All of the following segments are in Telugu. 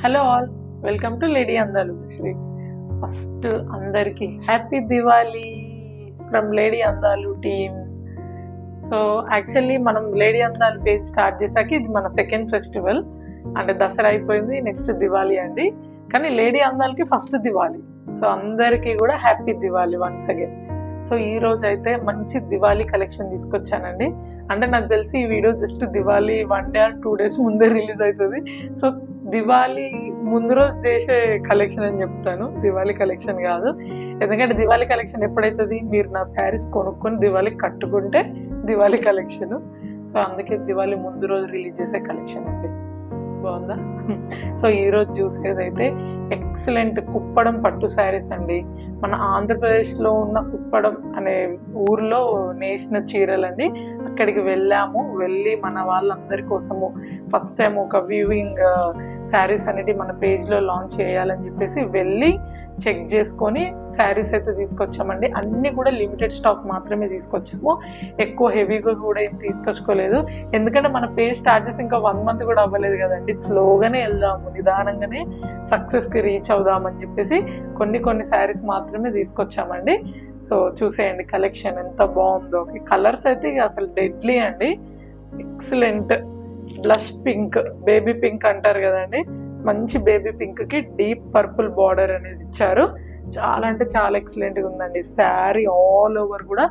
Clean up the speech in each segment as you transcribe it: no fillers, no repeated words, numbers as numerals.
Hello all, welcome to lady అందాలు శ్రీ. ఫస్ట్ అందరికీ హ్యాపీ దివాళీ ఫ్రమ్ లేడీ అందాలు టీమ్. సో యాక్చువల్లీ మనం లేడీ అందాలు పేజ్ స్టార్ట్ చేశాక ఇది మన సెకండ్ ఫెస్టివల్. అంటే దసరా అయిపోయింది, నెక్స్ట్ దివాళీ అండి. కానీ లేడీ అందాలకి ఫస్ట్ దివాళీ. సో అందరికీ కూడా happy Diwali once again. So ఈ రోజు అయితే మంచి దివాళీ కలెక్షన్ తీసుకొచ్చానండి. అంటే నాకు తెలిసి ఈ video just Diwali 1 day or 2 days ముందే రిలీజ్ అవుతుంది. సో దివాళీ ముందు రోజు చేసే కలెక్షన్ అని చెప్తాను, దివాళీ కలెక్షన్ కాదు. ఎందుకంటే దివాళీ కలెక్షన్ ఎప్పుడైతుంది, మీరు నా శారీస్ కొనుక్కొని దివాళీ కట్టుకుంటే దివాళీ కలెక్షన్. సో అందుకే దివాళీ ముందు రోజు రిలీజ్ చేసే కలెక్షన్ అండి. బాగుందా? సో ఈరోజు చూసేదైతే ఎక్సలెంట్ కుప్పడం పట్టు శారీస్ అండి. మన ఆంధ్రప్రదేశ్లో ఉన్న కుప్పడం అనే ఊర్లో నేసిన చీరలండి. అక్కడికి వెళ్ళి మన వాళ్ళందరి కోసము ఫస్ట్ టైం ఒక వీవింగ్ శారీస్ అనేది మన పేజ్లో లాంచ్ చేయాలని చెప్పేసి వెళ్ళి చెక్ చేసుకొని శారీస్ అయితే తీసుకొచ్చామండి. అన్నీ కూడా లిమిటెడ్ స్టాక్ మాత్రమే తీసుకొచ్చాము, ఎక్కువ హెవీగా కూడా ఏం తీసుకొచ్చుకోలేదు. ఎందుకంటే మన పేజ్ స్టార్ట్ చేసి ఇంకా 1 month కూడా అవ్వలేదు కదండి. స్లోగానే వెళ్దాము, నిదానంగానే సక్సెస్కి రీచ్ అవుదామని చెప్పేసి కొన్ని శారీస్ మాత్రమే తీసుకొచ్చామండి. సో చూసేయండి కలెక్షన్ ఎంత బాగుందో. కలర్స్ అయితే అసలు డెడ్లీ అండి. Excellent blush pink, baby pink అంటారు కదండి. మంచి బేబీ పింక్కి డీప్ పర్పుల్ బార్డర్ అనేది ఇచ్చారు. చాలా అంటే చాలా ఎక్సలెంట్గా ఉందండి. శారీ ఆల్ ఓవర్ కూడా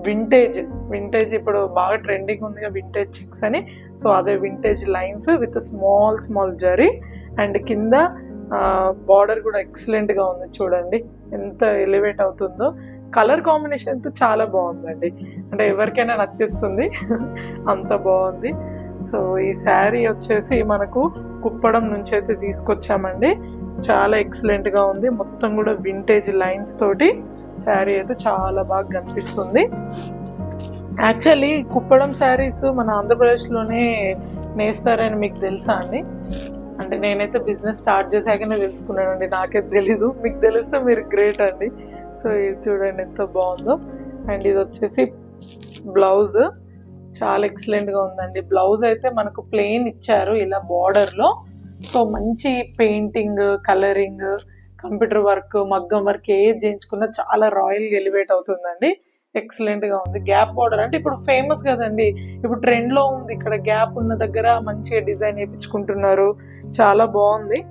వింటేజ్ ఇప్పుడు బాగా ట్రెండింగ్ ఉందిగా వింటేజ్ చిక్స్ అని. సో అదే vintage lines with small zari and కింద బార్డర్ కూడా ఎక్సలెంట్గా ఉంది. చూడండి ఎంత ఎలివేట్ అవుతుందో. కలర్ కాంబినేషన్ అయితే చాలా బాగుందండి. అంటే ఎవరికైనా నచ్చేస్తుంది, అంత బాగుంది. సో ఈ శారీ వచ్చేసి మనకు కుప్పడం నుంచి అయితే తీసుకొచ్చామండి. చాలా ఎక్సలెంట్గా ఉంది. మొత్తం కూడా వింటేజ్ లైన్స్ తోటి శారీ అయితే చాలా బాగా కనిపిస్తుంది. యాక్చువల్లీ కుప్పడం శారీస్ మన ఆంధ్రప్రదేశ్లోనే నేస్తారని మీకు తెలుసా అండి? అంటే నేనైతే బిజినెస్ స్టార్ట్ చేశాకనే తెలుసుకున్నానండి, నాకే తెలీదు. మీకు తెలిస్తే మీరు గ్రేట్ అండి. సో ఇది చూడండి ఎంత బాగుందో. అండ్ ఇది వచ్చేసి బ్లౌజ్ చాలా ఎక్సలెంట్గా ఉందండి. బ్లౌజ్ అయితే మనకు ప్లెయిన్ ఇచ్చారు ఇలా బార్డర్లో. సో మంచి పెయింటింగ్, కలరింగ్, కంప్యూటర్ వర్క్, మగ్గం వర్క్ ఏది చేయించుకున్నా చాలా రాయల్గా ఎలివేట్ అవుతుందండి. ఎక్సలెంట్గా ఉంది. గ్యాప్ బార్డర్ అంటే ఇప్పుడు ఫేమస్ కదండి, ఇప్పుడు ట్రెండ్లో ఉంది. ఇక్కడ గ్యాప్ ఉన్న దగ్గర మంచిగా డిజైన్ వేయించుకుంటున్నారు. చాలా బాగుంది.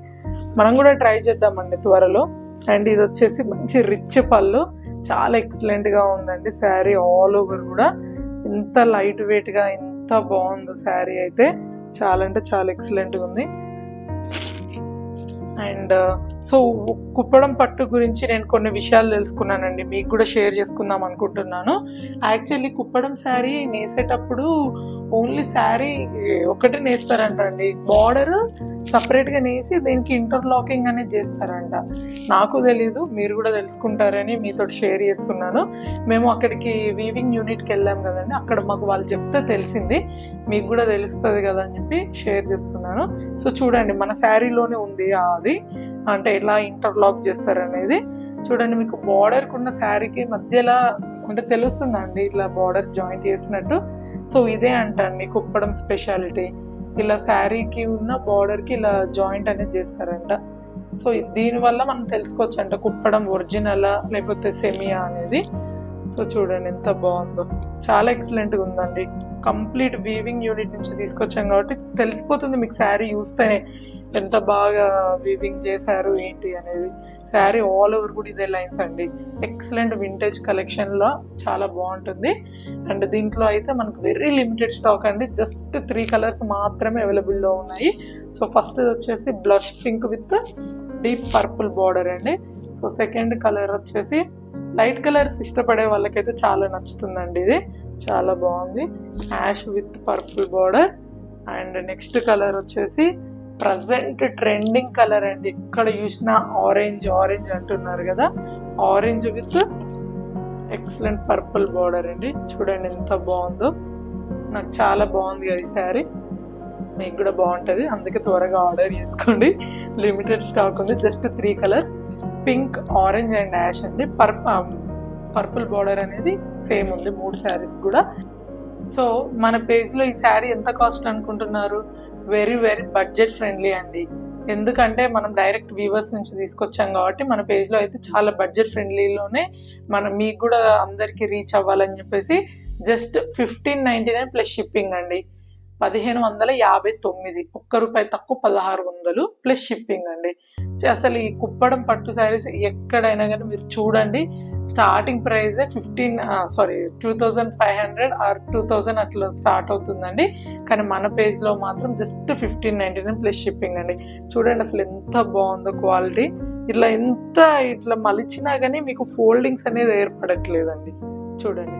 మనం కూడా ట్రై చేద్దామండి త్వరలో. అండ్ ఇది వచ్చేసి మంచి రిచ్ పళ్ళు, చాలా ఎక్సలెంట్గా ఉందండి. శారీ ఆల్ ఓవర్ కూడా ఎంత లైట్ వెయిట్గా ఎంత బాగుందో శారీ అయితే. చాలా అంటే చాలా ఎక్సలెంట్గా ఉంది. అండ్ సో కుప్పడం పట్టు గురించి నేను కొన్ని విషయాలు తెలుసుకున్నానండి, మీకు కూడా షేర్ చేసుకుందాం అనుకుంటున్నాను. యాక్చువల్లీ కుప్పడం శారీ నేసేటప్పుడు ఓన్లీ శారీ ఒకటే నేస్తారంటండి. బార్డర్ సపరేట్గా నేసి దీనికి ఇంటర్లాకింగ్ అనేది చేస్తారంట. నాకు తెలీదు, మీరు కూడా తెలుసుకుంటారని మీతో షేర్ చేస్తున్నాను. మేము అక్కడికి వీవింగ్ యూనిట్కి వెళ్ళాం కదండి, అక్కడ మాకు వాళ్ళు చెప్తే తెలిసింది. మీకు కూడా తెలుస్తుంది కదా అని చెప్పి షేర్ చేస్తున్నాను. సో చూడండి మన శారీలోనే ఉంది అది, అంటే ఎలా ఇంటర్లాక్ చేస్తారనేది. చూడండి మీకు బార్డర్కి ఉన్న శారీకి మధ్యలో అంటే తెలుస్తుందండి ఇట్లా బార్డర్ జాయింట్ చేసినట్టు. సో ఇదే అంటండి కుప్పడం స్పెషాలిటీ. ఇలా శారీకి ఉన్న బార్డర్కి ఇలా జాయింట్ అనేది చేస్తారంట. సో దీనివల్ల మనం తెలుసుకోవచ్చు అంట కుప్పడం ఒరిజినలా లేకపోతే సెమియా అనేది. సో చూడండి ఎంత బాగుందో, చాలా ఎక్సలెంట్గా ఉందండి. కంప్లీట్ వీవింగ్ యూనిట్ నుంచి తీసుకొచ్చాం కాబట్టి తెలిసిపోతుంది మీకు శారీ చూస్తేనే ఎంత బాగా వీవింగ్ చేశారు ఏంటి అనేది. శారీ ఆల్ ఓవర్ కూడా ఇదే లైన్స్ అండి. ఎక్సలెంట్ వింటేజ్ కలెక్షన్లో చాలా బాగుంటుంది. అండ్ దీంట్లో అయితే మనకు వెరీ లిమిటెడ్ స్టాక్ అండి. జస్ట్ 3 కలర్స్ మాత్రమే అవైలబుల్లో ఉన్నాయి. సో ఫస్ట్ వచ్చేసి blush pink with deep purple border అండి. సో సెకండ్ కలర్ వచ్చేసి లైట్ కలర్స్ ఇష్టపడే వాళ్ళకైతే చాలా నచ్చుతుందండి. ఇది చాలా బాగుంది, ash with purple border. And next colour వచ్చేసి ప్రజెంట్ ట్రెండింగ్ కలర్ అండి. ఇక్కడ చూసిన ఆరెంజ్ అంటున్నారు కదా, orange with excellent purple border అండి. చూడండి ఎంత బాగుందో. నాకు చాలా బాగుంది కదా ఈ శారీ, మీకు కూడా బాగుంటుంది. అందుకే త్వరగా ఆర్డర్ చేసుకోండి, లిమిటెడ్ స్టాక్ ఉంది. Just 3 colours, pink, orange and ash అండి. పర్పుల్ బార్డర్ అనేది సేమ్ ఉంది 3 శారీస్ కూడా. సో మన పేజ్లో ఈ శారీ ఎంత కాస్ట్ అనుకుంటున్నారు? వెరీ బడ్జెట్ ఫ్రెండ్లీ అండి. ఎందుకంటే మనం డైరెక్ట్ వీవర్స్ నుంచి తీసుకొచ్చాం కాబట్టి మన పేజ్లో అయితే చాలా బడ్జెట్ ఫ్రెండ్లీలోనే మనం మీకు కూడా అందరికీ రీచ్ అవ్వాలని చెప్పేసి జస్ట్ 1599 ప్లస్ షిప్పింగ్ అండి. 1559, ₹1 తక్కువ 1600 ప్లస్ షిప్పింగ్ అండి. అసలు ఈ కుప్పడం పట్టు శారీస్ ఎక్కడైనా కానీ మీరు చూడండి, స్టార్టింగ్ ప్రైజే 2500 ఆర్ 2000 అట్లా స్టార్ట్ అవుతుందండి. కానీ మన పేజ్లో మాత్రం జస్ట్ 1599 ప్లస్ షిప్పింగ్ అండి. చూడండి అసలు ఎంత బాగుందో క్వాలిటీ. ఇట్లా మలిచినా కానీ మీకు ఫోల్డింగ్స్ అనేది ఏర్పడట్లేదండి. చూడండి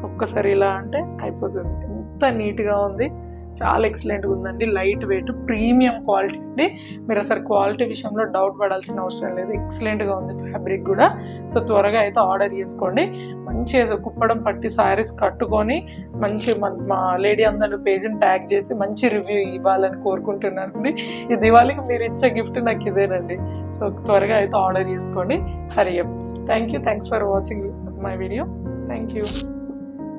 ఒక్కసారి ఇలా అంటే అయిపోతుంది. ఎంత నీట్గా ఉంది, చాలా ఎక్సలెంట్గా ఉందండి. లైట్ వెయిట్ ప్రీమియం క్వాలిటీ అండి. మీరు అసలు క్వాలిటీ విషయంలో డౌట్ పడాల్సిన అవసరం లేదు. ఎక్సలెంట్గా ఉంది ఫ్యాబ్రిక్ కూడా. సో త్వరగా అయితే ఆర్డర్ చేసుకోండి. మంచిగా కుప్పడం పట్టి శారీస్ కట్టుకొని మంచి మా లేడీ అందరూ పేజ్ని ట్యాగ్ చేసి మంచి రివ్యూ ఇవ్వాలని కోరుకుంటున్నానండి. ఈ దివాళీకి మీరు ఇచ్చే గిఫ్ట్ నాకు ఇదేనండి. సో త్వరగా అయితే ఆర్డర్ చేసుకోండి. Hari up. Thanks for watching my video. Thank you.